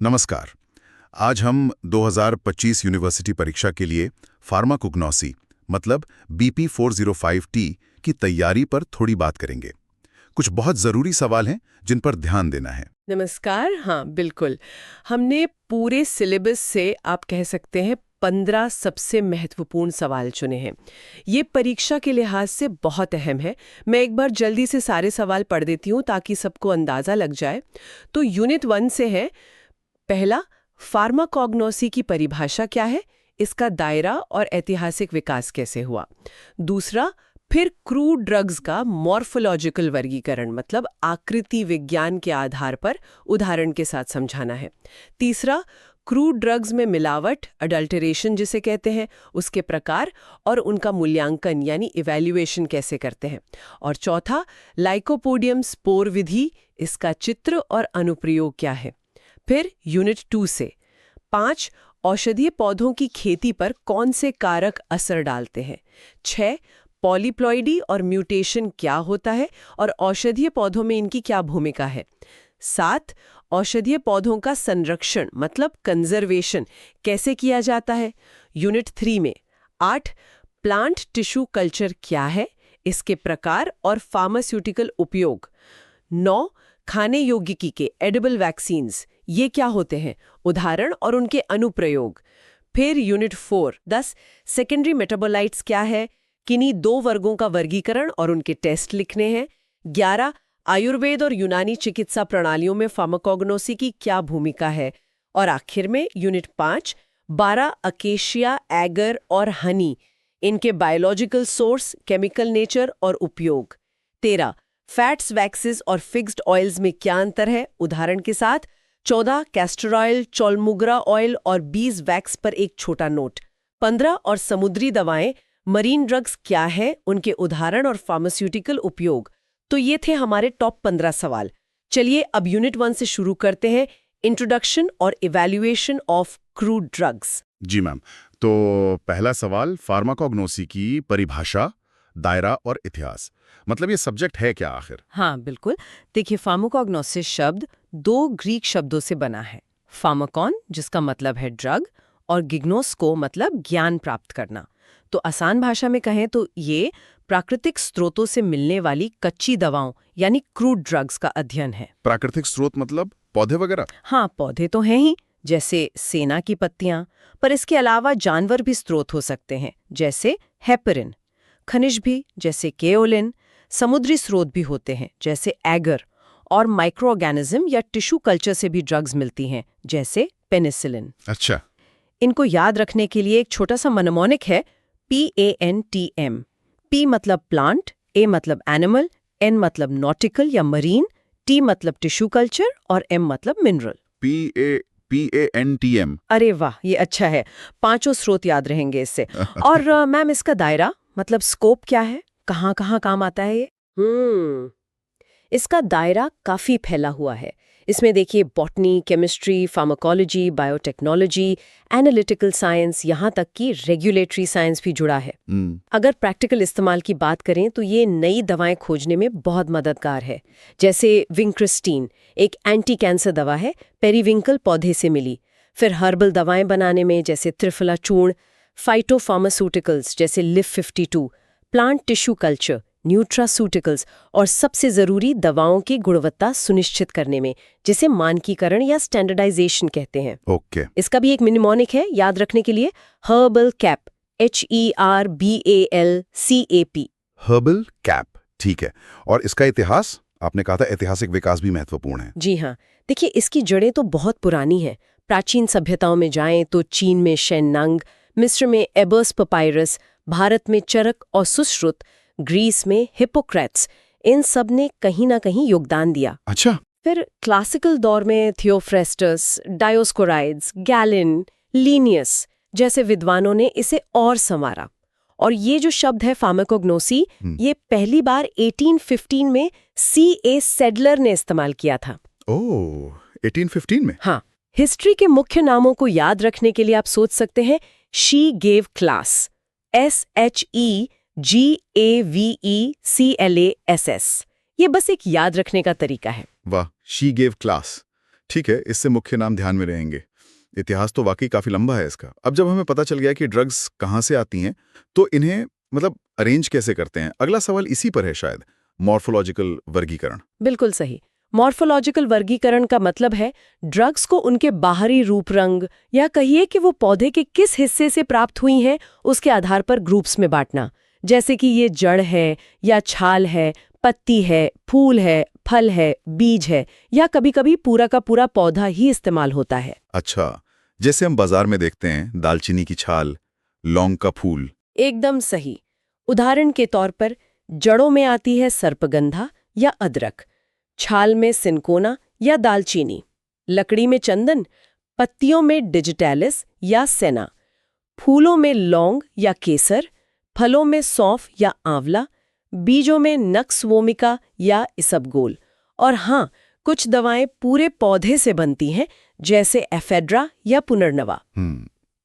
नमस्कार। आज हम 2025 यूनिवर्सिटी परीक्षा के लिए फार्माकोग्नोसी मतलब BP405T की तैयारी पर थोड़ी बात करेंगे। कुछ बहुत ज़रूरी सवाल हैं जिन पर ध्यान देना है। नमस्कार। हाँ, बिल्कुल। हमने पूरे सिलेबस से आप कह सकते हैं 15 सबसे महत्वपूर्ण सवाल चुने हैं। ये परीक्षा के लिहाज से बहुत अहम है। मैं एक बार जल्दी से सारे सवाल पढ़ देती हूँ ताकि सबको अंदाज़ा लग जाए। तो यूनिट 1 से है। पहला, फार्माकोग्नोसी की परिभाषा क्या है, इसका दायरा और ऐतिहासिक विकास कैसे हुआ। दूसरा, फिर क्रूड ड्रग्स का मॉर्फोलॉजिकल वर्गीकरण मतलब आकृति विज्ञान के आधार पर उदाहरण के साथ समझाना है। तीसरा, क्रूड ड्रग्स में मिलावट अडल्टरेशन जिसे कहते हैं उसके प्रकार और उनका मूल्यांकन यानी इवैल्यूएशन कैसे करते हैं। और चौथा, लाइकोपोडियम स्पोर विधि, इसका चित्र और अनुप्रयोग क्या है। फिर यूनिट 2 से 5, औषधीय पौधों की खेती पर कौन से कारक असर डालते हैं। 6, पॉलीप्लॉइडी और म्यूटेशन क्या होता है और औषधीय पौधों में इनकी क्या भूमिका है। 7, औषधीय पौधों का संरक्षण मतलब कंजर्वेशन कैसे किया जाता है। यूनिट 3 में 8, प्लांट टिश्यू कल्चर क्या है, इसके प्रकार और फार्मास्यूटिकल उपयोग। 9, खाने योगिकी के एडिबल वैक्सीन्स ये क्या होते हैं, उदाहरण और उनके अनुप्रयोग। फिर यूनिट 4 10, सेकेंडरी मेटाबोलाइट्स क्या है, किन्हीं 2 वर्गों का वर्गीकरण और उनके टेस्ट लिखने हैं। 11, आयुर्वेद और यूनानी चिकित्सा प्रणालियों में फार्माकोग्नोसी की क्या भूमिका है। और आखिर में यूनिट 5 12, अकेशिया, एगर और हनी, इनके बायोलॉजिकल सोर्स, केमिकल नेचर और उपयोग। 13, फैट्स, वैक्सेस और फिक्स्ड ऑयल्स में क्या अंतर है, उदाहरण के साथ। 14, कैस्टर ऑयल, चोलमुग्रा ऑयल और बीज वैक्स पर एक छोटा नोट। 15, और समुद्री दवाएं, मरीन ड्रग्स क्या है, उनके उदाहरण और फार्मास्यूटिकल उपयोग। तो ये थे हमारे टॉप 15 सवाल। चलिए अब यूनिट 1 से शुरू करते हैं, इंट्रोडक्शन और इवैल्यूएशन ऑफ क्रूड ड्रग्स। जी मैम, तो पहला सवाल फार्माकोग्नोसी की परिभाषा, दायरा और इतिहास। मतलब ये सब्जेक्ट है क्या आखिर? हाँ, बिल्कुल। देखिए, फार्माकोग्नोसिस शब्द 2 ग्रीक शब्दों से बना है। फार्माकॉन जिसका मतलब है ड्रग और गिग्नोस्को मतलब ज्ञान प्राप्त करना। तो आसान भाषा में कहें तो ये प्राकृतिक स्रोतों से मिलने वाली कच्ची दवाओं यानी क्रूड ड्रग्स का अध्ययन है। प्राकृतिक स्रोत मतलब पौधे वगैरह? हाँ, पौधे तो हैं ही, जैसे सेना की पत्तियां, पर इसके अलावा जानवर भी स्रोत हो सकते हैं, जैसे हेपरिन। खनिज भी, जैसे केओलिन। समुद्री स्रोत भी होते हैं, जैसे एगर। और माइक्रो ऑर्गेनिज्म या टिश्यू कल्चर से भी ड्रग्स मिलती हैं, जैसे पेनिसिलिन। अच्छा। इनको याद रखने के लिए एक छोटा सा मनमोनिक है, PANTM। P मतलब प्लांट, A मतलब एनिमल, N मतलब नॉटिकल या मरीन, T मतलब टिश्यू कल्चर और M मतलब मिनरल। PANTM। अरे वाह, ये अच्छा है। 5 स्रोत याद रहेंगे इससे। और मैम, इसका दायरा मतलब स्कोप क्या है, कहाँ कहाँ काम आता है ये। इसका दायरा काफी फैला हुआ है। इसमें देखिए, botany, chemistry, pharmacology, biotechnology, analytical science, यहाँ तक कि रेगुलेटरी साइंस भी जुड़ा है। अगर प्रैक्टिकल इस्तेमाल की बात करें तो ये नई दवाएं खोजने में बहुत मददगार है। जैसे विंक्रिस्टीन एक एंटी कैंसर दवा है, पेरीविंकल पौधे से मिली। फिर हर्बल दवाएं बनाने में जैसे त्रिफला चूर्ण, फाइटोफार्मास्यूटिकल्स जैसे LIF52, प्लांट टिश्यू कल्चर, न्यूट्रासूटिकल्स और सबसे जरूरी दवाओं की गुणवत्ता सुनिश्चित करने में, जिसे मानकीकरण या स्टैंडर्डाइजेशन कहते हैं। ओके। इसका भी एक मिनिमोनिक है याद रखने के लिए, herbal cap, HERBALCAP। Herbal cap, ठीक है। और इसका इतिहास? आपने कहा था ऐतिहासिक विकास भी महत्वपूर्ण है। जी हाँ, देखिए, इसकी जड़ें तो बहुत पुरानी हैं। प्राचीन सभ्यताओं में जाएं तो चीन में शेन्नांग, मिस्र में एबर्स पपायरस, भारत में चरक और सुश्रुत, ग्रीस में हिप्पोक्रेट्स, इन सब ने कहीं ना कहीं योगदान दिया। अच्छा। फिर क्लासिकल दौर में थियोफ्रेस्टस, डायोस्कोराइड्स, गैलिन, लीनियस जैसे विद्वानों ने इसे और संवारा। और ये जो शब्द है फार्माकोग्नोसी, ये पहली बार 1815 में C.A. सेडलर ने इस्तेमाल किया था। ओह, 1815 में? हाँ, हिस्ट्री के मुख्य नामों को याद रखने के लिए आप सोच सकते हैं, शी गेव क्लास, SHEGAVECLASS। ये बस एक याद रखने का तरीका है। वाह, शी गेव क्लास। ठीक है, इससे मुख्य नाम ध्यान में रहेंगे। इतिहास तो वाकई काफी लंबा है इसका। अब जब हमें पता चल गया कि ड्रग्स कहाँ से आती हैं, तो इन्हें अरेंज कैसे करते हैं, अगला सवाल इसी पर है शायद, मॉर्फोलॉजिकल वर्गीकरण। बिल्कुल सही। मॉर्फोलॉजिकल वर्गीकरण का मतलब है ड्रग्स को उनके बाहरी रूप रंग या कहिए कि वो पौधे के किस हिस्से से प्राप्त हुई हैं उसके आधार पर ग्रुप्स में बांटना। जैसे कि ये जड़ है या छाल है, पत्ती है, फूल है, फल है, बीज है, या कभी-कभी पूरा का पूरा पौधा ही इस्तेमाल होता है। अच्छा, जैसे हम बाजार में देखते हैं दालचीनी की छाल, लौंग का फूल। एकदम सही। उदाहरण के तौर पर जड़ों में आती है सर्पगंधा या अदरक, छाल में सिनकोना या दालचीनी, लकड़ी में चंदन, पत्तियों में डिजिटैलिस या सेना, फूलों में लौंग या केसर, फलों में सौंफ या आंवला, बीजों में नक्स वोमिका या इसबगोल। और हाँ, कुछ दवाएं पूरे पौधे से बनती हैं, जैसे एफेड्रा या पुनर्नवा।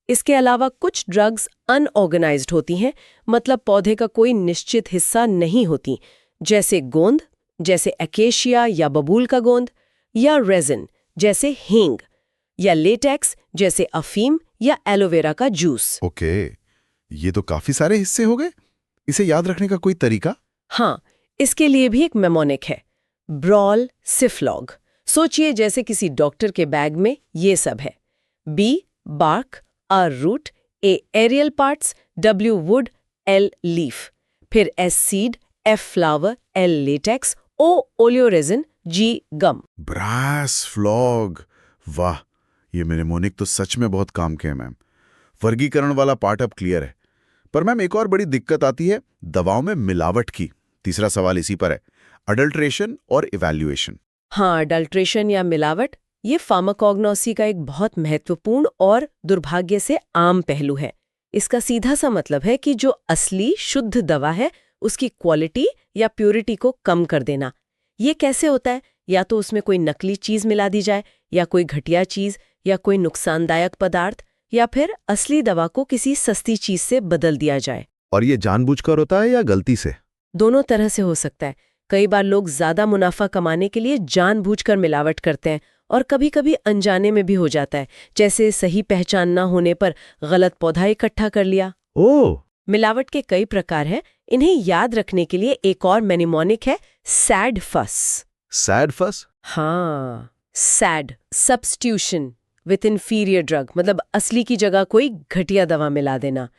इसके अलावा कुछ ड्रग्स अनऑर्गेनाइज्ड होती हैं, मतलब पौधे का कोई निश्चित हिस्सा नहीं होती, जैसे गोंद, जैसे एकेशिया या बबूल का गोंद, या रेजिन जैसे हींग, या लेटेक्स जैसे अफीम या एलोवेरा का जूस। ओके, ये तो काफी सारे हिस्से हो गए। इसे याद रखने का कोई तरीका? हाँ, इसके लिए भी एक मेमोनिक है, ब्रॉल सिफ्लॉग। सोचिए जैसे किसी डॉक्टर के बैग में ये सब है: B bark, R root, A aerial parts, W wood, L leaf, फिर S seed, F flower, L latex, O oleoresin, G gum. ब्रास फ्लॉग, वाह, ये मेनेमोनिक तो सच में बहुत काम के हैं मैम। वर्गीकरण वाला पार्ट अब क्लियर है। पर मैम एक और बड़ी दिक्कत आती है दवाओं में मिलावट की। तीसरा सवाल इसी पर है, अडल्ट्रेशन और इवैल्यूएशन। हाँ, अडल्ट्रेशन या मिलावट ये फार्माकोग्नोसी का एक बहुत महत्वपूर्ण और दुर्भाग्य से आम पहलू है। इसका सीधा सा मतलब है कि जो असली शुद्ध दवा है उसकी क्वालिटी या प्योरिटी को कम कर देना। ये कैसे होता है? या तो उसमें कोई नकली चीज मिला दी जाए, या कोई घटिया चीज, या कोई नुकसानदायक पदार्थ, या फिर असली दवा को किसी सस्ती चीज से बदल दिया जाए। और ये जानबूझकर होता है या गलती से? दोनों तरह से हो सकता है। कई बार लोग ज्यादा मुनाफा कमाने के लिए जानबूझकर मिलावट करते हैं, और कभी-कभी अनजाने में भी हो जाता है, जैसे सही पहचान न होने पर गलत पौधा इकट्ठा कर लिया। ओह, मिलावट के कई प्रकार हैं। इन्हें याद रखने के लिए एक और मेनेमोनिक है, सैड फस। सैड फस? हाँ, sad substitution with inferior drug, मतलब असली की जगह कोई घटिया दवा मिला देना।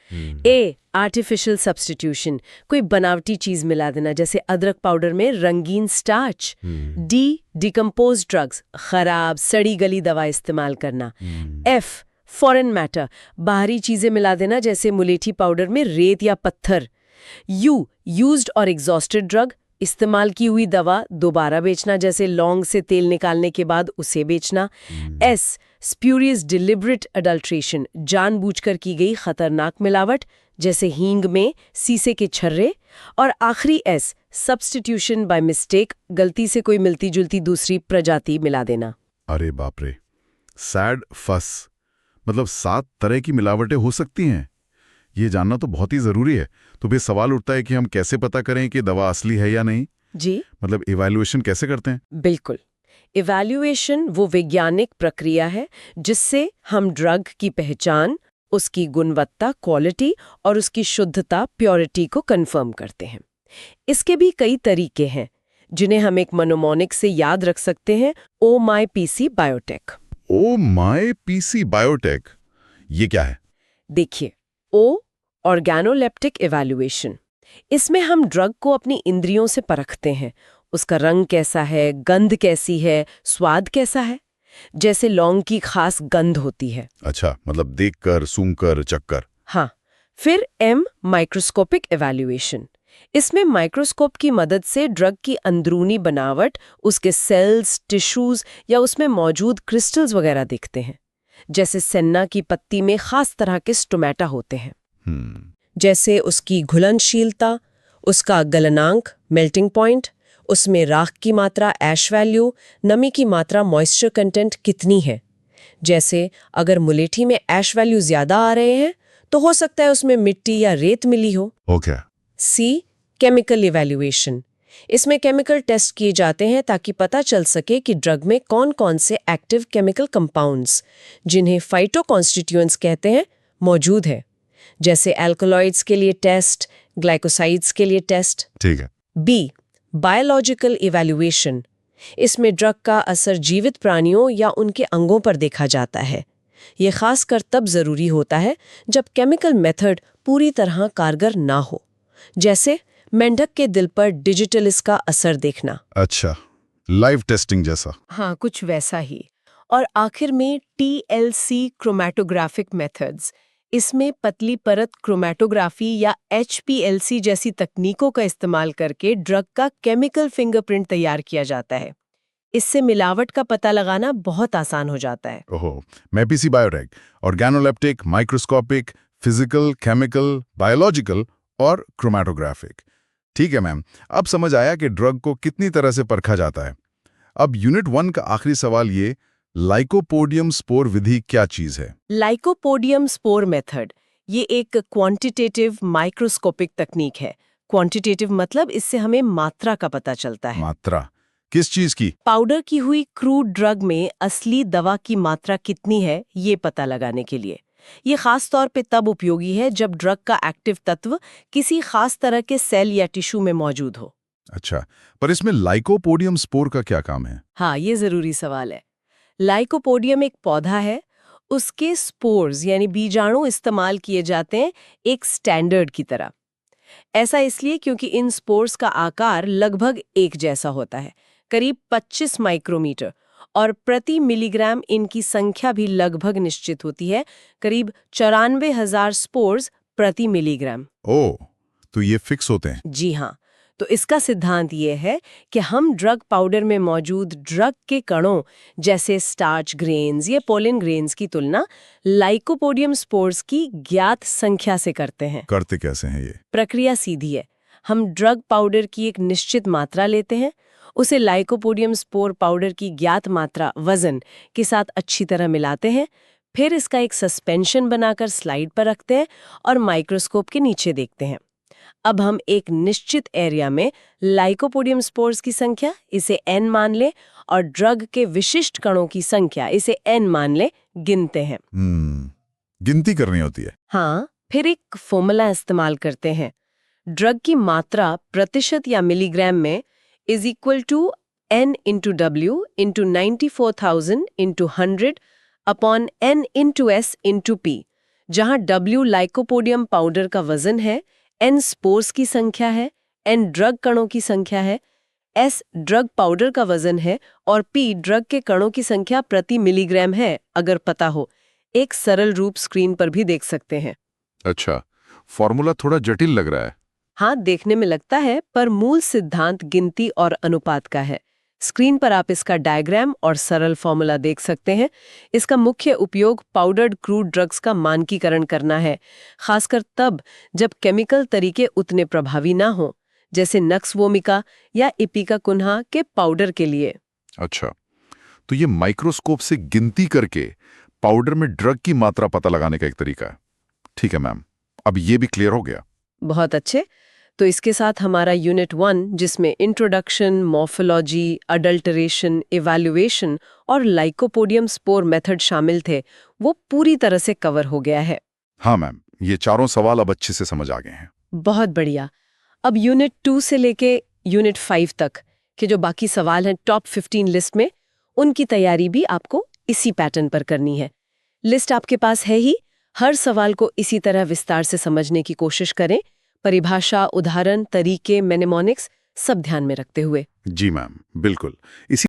ए आर्टिफिशियल सब्स्टिट्यूशन, कोई बनावटी चीज मिला देना, जैसे अदरक पाउडर में रंगीन स्टार्च। डी डिकम्पोज ड्रग्स, खराब सड़ी गली दवा इस्तेमाल करना। एफ फॉरेन मैटर, बाहरी चीजें मिला देना, जैसे मुलेठी पाउडर में रेत या पत्थर। यू यूज्ड और एग्जॉस्टेड ड्रग, इस्तेमाल की हुई दवा दोबारा बेचना, जैसे लौंग से तेल निकालने के बाद उसे बेचना। एस स्प्यूरियस डिलिबरेट अडल्ट्रेशन, जानबूझकर की गई खतरनाक मिलावट, जैसे हींग में सीसे के छर्रे। और आखिरी एस सब्स्टिट्यूशन बाय मिस्टेक, गलती से कोई मिलती जुलती दूसरी प्रजाति मिला देना। अरे बाप रे, सैड फस मतलब 7 तरह की मिलावटें हो सकती हैं। ये जानना तो बहुत ही जरूरी है। तो फिर सवाल उठता है कि हम कैसे पता करें कि दवा असली है या नहीं? जी, मतलब इवैल्यूएशन कैसे करते हैं? बिल्कुल। इवैल्यूएशन वो वैज्ञानिक प्रक्रिया है जिससे हम ड्रग की पहचान, उसकी गुणवत्ता क्वालिटी और उसकी शुद्धता प्योरिटी को कंफर्म करते हैं। इसके भी कई तरीके हैं जिन्हें हम एक मनोमोनिक से याद रख सकते हैं, O my PC biotech. O my PC biotech, ये क्या है? देखिए, ओ ऑर्गेनोलेप्टिक इवैल्यूएशन, इसमें हम ड्रग को अपनी इंद्रियों से परखते हैं। उसका रंग कैसा है, गंध कैसी है, स्वाद कैसा है। जैसे लौंग की खास गंध होती है। अच्छा, मतलब देखकर, सूंघकर, चखकर। हाँ। फिर एम माइक्रोस्कोपिक इवैल्यूएशन, इसमें माइक्रोस्कोप की मदद से ड्रग की अंदरूनी बनावट, उसके सेल्स, टिश्यूज या उसमें मौजूद क्रिस्टल्स वगैरह दिखते हैं। जैसे सेन्ना की पत्ती में खास तरह के स्टोमेटा होते हैं। जैसे उसकी घुलनशीलता, उसका गलनांक मेल्टिंग पॉइंट, उसमें राख की मात्रा ऐश वैल्यू, नमी की मात्रा मॉइस्चर कंटेंट कितनी है। जैसे अगर मुलेठी में ऐश वैल्यू ज्यादा आ रहे हैं तो हो सकता है उसमें मिट्टी या रेत मिली हो। ओके। सी केमिकल इवैल्यूएशन, इसमें केमिकल टेस्ट किए जाते हैं ताकि पता चल सके कि ड्रग में कौन कौन से एक्टिव केमिकल कंपाउंड्स, जिन्हें फाइटोकॉन्स्टिट्यूएंट्स कहते हैं, मौजूद है। जैसे एल्कलॉइड्स के लिए टेस्ट, ग्लाइकोसाइड्स के लिए टेस्ट। ठीक है। B, biological evaluation. इसमें ड्रग का असर जीवित प्राणियों या उनके अंगों पर देखा जाता है। ये खासकर तब जरूरी होता है जब केमिकल मेथड पूरी तरह कारगर ना हो, जैसे मेंढक के दिल पर डिजिटल इसका असर देखना। अच्छा, लाइव टेस्टिंग जैसा। हाँ, कुछ वैसा ही। और आखिर में TLC क्रोमैटोग्राफिक मेथड्स। इसमें पतली परत क्रोमैटोग्राफी या HPLC जैसी तकनीकों का इस्तेमाल करके ड्रग का केमिकल फिंगरप्रिंट तैयार किया जाता है। इससे मिलावट का पता लगाना बहुत आसान हो जाता है। ओहो, my PC bioreg, organoleptic, microscopic, physical, chemical, biological और क्रोमैटोग्राफिक। ठीक है मैम, अब समझ आया कि ड्रग को कितनी तरह से परखा जाता है। अब यूनिट 1 का आखिरी सवाल ये, लाइकोपोडियम स्पोर विधि क्या चीज है? लाइकोपोडियम स्पोर मेथड ये एक क्वांटिटेटिव माइक्रोस्कोपिक तकनीक है। क्वांटिटेटिव मतलब इससे हमें मात्रा का पता चलता है। मात्रा किस चीज की? पाउडर की हुई क्रूड ड्रग में असली दवा की मात्रा कितनी है, ये पता लगाने के लिए। ये खास तौर पे तब उपयोगी है जब ड्रग का एक्टिव तत्व किसी खास तरह के सेल या टिश्यू में मौजूद हो। अच्छा, पर इसमें लाइकोपोडियम स्पोर का क्या काम है? हाँ, ये जरूरी सवाल है। लाइकोपोडियम एक पौधा है, उसके स्पोर्स यानी बीजाणु इस्तेमाल किए जाते हैं एक स्टैंडर्ड की तरह। ऐसा इसलिए क्योंकि इन स्पोर्स का आकार लगभग एक जैसा होता है, करीब 25 माइक्रोमीटर, और प्रति मिलीग्राम इनकी संख्या भी लगभग निश्चित होती है, करीब 94,000 स्पोर्स प्रति मिलीग्राम। ओह, तो ये फिक्स होते हैं? जी हाँ, तो इसका सिद्धांत ये है कि हम ड्रग पाउडर में मौजूद ड्रग के कणों जैसे स्टार्च ग्रेन्स या पोलन ग्रेन्स की तुलना लाइकोपोडियम स्पोर्स की ज्ञात संख्या से करते हैं। करते कैसे हैं ये? प्रक्रिया सीधी है। हम ड्रग पाउडर की एक निश्चित मात्रा लेते हैं, उसे लाइकोपोडियम स्पोर पाउडर की ज्ञात मात्रा वजन के साथ अच्छी तरह मिलाते हैं, फिर इसका एक सस्पेंशन बनाकर स्लाइड पर रखते हैं और माइक्रोस्कोप के नीचे देखते हैं। अब हम एक निश्चित एरिया में लाइकोपोडियम स्पोर्स की संख्या, इसे n मान लें, और ड्रग के विशिष्ट कणों की संख्या, इसे n मान लें, गिनते हैं। गिनती करनी होती है? हाँ, फिर एक फॉर्मूला इस्तेमाल करते हैं। ड्रग की मात्रा प्रतिशत या मिलीग्राम में is equal to n into W into 94,000 into 100 upon n into S into P, जहां W लाइकोपोडियम पाउडर का वजन है, n स्पोर्स की संख्या है, n ड्रग कणों की संख्या है, S ड्रग पाउडर का वजन है और P ड्रग के कणों की संख्या प्रति मिलीग्राम है। अगर पता हो, एक सरल रूप स्क्रीन पर भी देख सकते हैं। अच्छा, फॉर्मूला थोड़ा जटिल लग रहा है। हाँ, देखने में लगता है, पर मूल सिद्धांत गिनती और अनुपात का है। स्क्रीन पर आप इसका डायग्राम और सरल फॉर्मूला देख सकते हैं। इसका मुख्य उपयोग पाउडर्ड क्रूड ड्रग्स का मानकीकरण करना है, खासकर तब जब केमिकल तरीके उतने प्रभावी ना हो, जैसे नक्स वोमिका या इपिकाकुन्हा के पाउडर के लिए। अच्छा, तो ये माइक्रोस्कोप से गिनती करके पाउडर में ड्रग की मात्रा पता लगाने का एक तरीका है। ठीक है मैम, अब ये भी क्लियर हो गया। बहुत अच्छे। तो इसके साथ हमारा यूनिट 1, जिसमें इंट्रोडक्शन, मॉर्फोलॉजी, अडल्टरेशन, इवैल्यूएशन और लाइकोपोडियम स्पोर मेथड शामिल थे, वो पूरी तरह से कवर हो गया है। हाँ मैम, ये चारों सवाल अब अच्छे से समझ आ गए हैं। बहुत बढ़िया। अब यूनिट 2 से लेके यूनिट 5 तक के जो बाकी सवाल हैं टॉप 15 लिस्ट में, उनकी तैयारी भी आपको इसी पैटर्न पर करनी है। लिस्ट आपके पास है ही। हर सवाल को इसी तरह विस्तार से समझने की कोशिश करें, परिभाषा, उदाहरण, तरीके, मेनेमोनिक्स सब ध्यान में रखते हुए। जी मैम, बिल्कुल। इसी